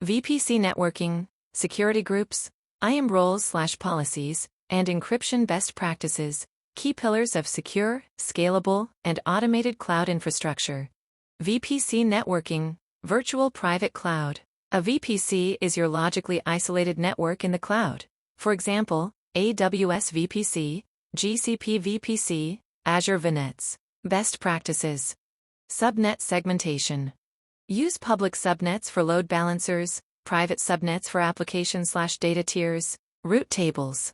VPC networking, security groups, IAM roles/policies, and encryption best practices, key pillars of secure, scalable, and automated cloud infrastructure. VPC networking, virtual private cloud. A VPC is your logically isolated network in the cloud. For example, AWS VPC, GCP VPC, Azure VNets. Best practices. Subnet segmentation. Use public subnets for load balancers, private subnets for application/data tiers, route tables.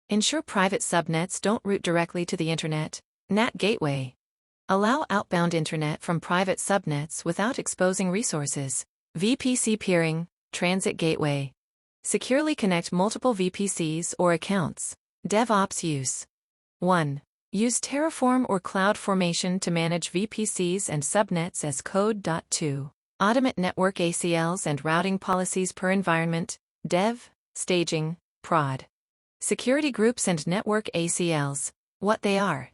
Ensure private subnets don't route directly to the internet. NAT gateway. Allow outbound internet from private subnets without exposing resources. VPC peering, transit gateway. Securely connect multiple VPCs or accounts. DevOps use. 1. Use Terraform or CloudFormation to manage VPCs and subnets as code. 2. Automate network ACLs and routing policies per environment, dev, staging, prod. Security groups and network ACLs. What they are.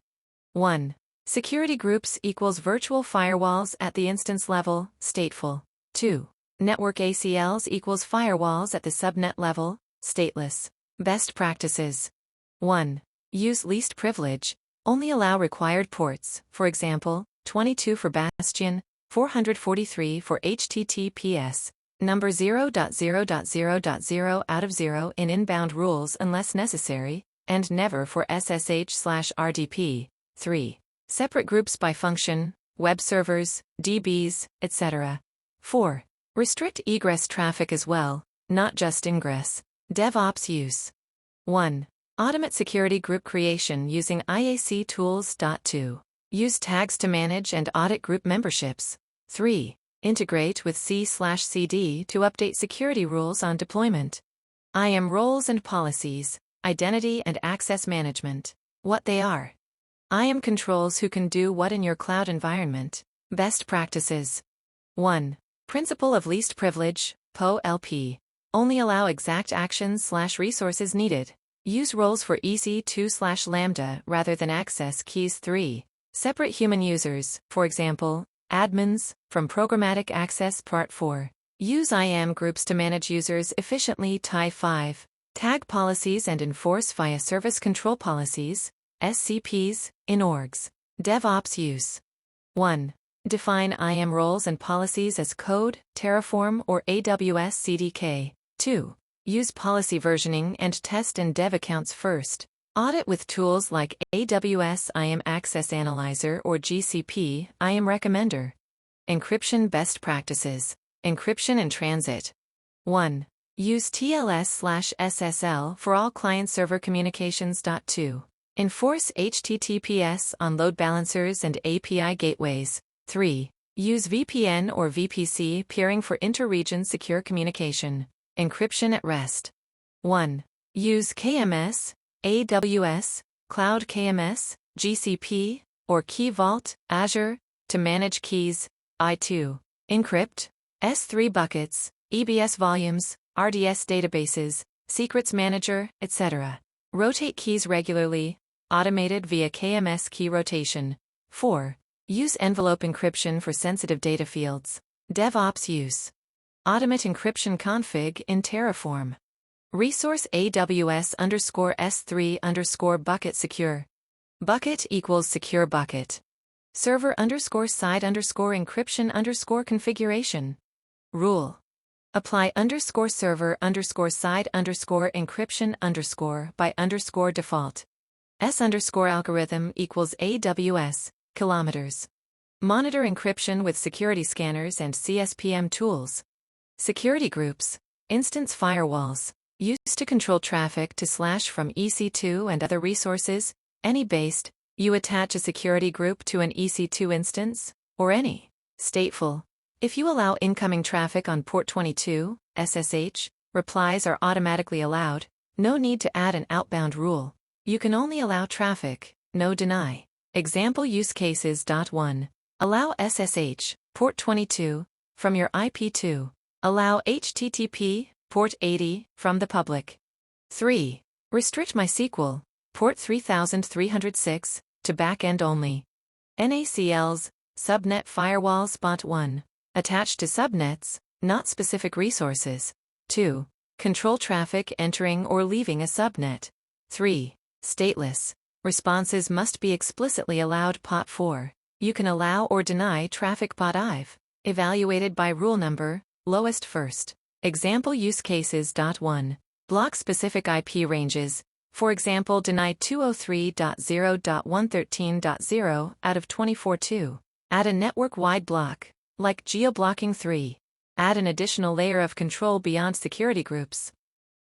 1. Security groups equals virtual firewalls at the instance level, stateful. 2. Network ACLs equals firewalls at the subnet level, stateless. Best practices. 1. Use least privilege. Only allow required ports, for example, 22 for Bastion, 443 for HTTPS, number 0.0.0.0 out of 0 in inbound rules unless necessary, and never for SSH/RDP. 3. Separate groups by function, web servers, DBs, etc. 4. Restrict egress traffic as well, not just ingress. DevOps use. 1. Automate security group creation using IAC tools. 2. Use tags to manage and audit group memberships. 3. Integrate with C/CD to update security rules on deployment. IAM roles and policies, identity and access management. What they are. IAM controls who can do what in your cloud environment. Best practices. 1. Principle of least privilege, POLP. Only allow exact actions/resources needed. Use roles for EC2/Lambda rather than access keys. 3. Separate human users, for example, admins, from programmatic access. Part 4. Use IAM groups to manage users efficiently. 5. Tag policies and enforce via service control policies, SCPs, in orgs. DevOps use. 1. Define IAM roles and policies as code, Terraform, or AWS CDK. 2. Use policy versioning and test in dev accounts first. Audit with tools like AWS IAM Access Analyzer or GCP IAM Recommender. Encryption best practices. Encryption in transit. 1. Use TLS/SSL for all client-server communications. 2. Enforce HTTPS on load balancers and API gateways. 3. Use VPN or VPC peering for inter-region secure communication. Encryption at rest. 1. Use KMS, AWS, Cloud KMS, GCP, or Key Vault, Azure, to manage keys. 2. Encrypt, S3 buckets, EBS volumes, RDS databases, secrets manager, etc. Rotate keys regularly, automated via KMS key rotation. 4. Use envelope encryption for sensitive data fields. DevOps use. Automate encryption config in Terraform. Resource AWS_S3_bucket secure. Bucket equals secure bucket. Server_side_encryption_configuration. Rule. Apply _server_encryption_by_default. S_algorithm equals AWS, kilometers. Monitor encryption with security scanners and CSPM tools. Security groups, instance firewalls, used to control traffic to / from EC2 and other resources, any based, you attach a security group to an EC2 instance, or any. Stateful. If you allow incoming traffic on port 22, SSH, replies are automatically allowed, no need to add an outbound rule. You can only allow traffic, no deny. Example use cases. 1. Allow SSH, port 22, from your IP2. Allow HTTP, port 80, from the public. 3. Restrict MySQL, port 3306, to backend only. NACLs, subnet firewalls. 1. Attach to subnets, not specific resources. 2. Control traffic entering or leaving a subnet. 3. Stateless. Responses must be explicitly allowed. Pot 4. You can allow or deny traffic. Pot IVE. Evaluated by rule number, lowest first. Example use cases. 1. Block specific IP ranges. For example, deny 203.0.113.0 out of 24. 2. Add a network-wide block, like geo-blocking. 3. Add an additional layer of control beyond security groups.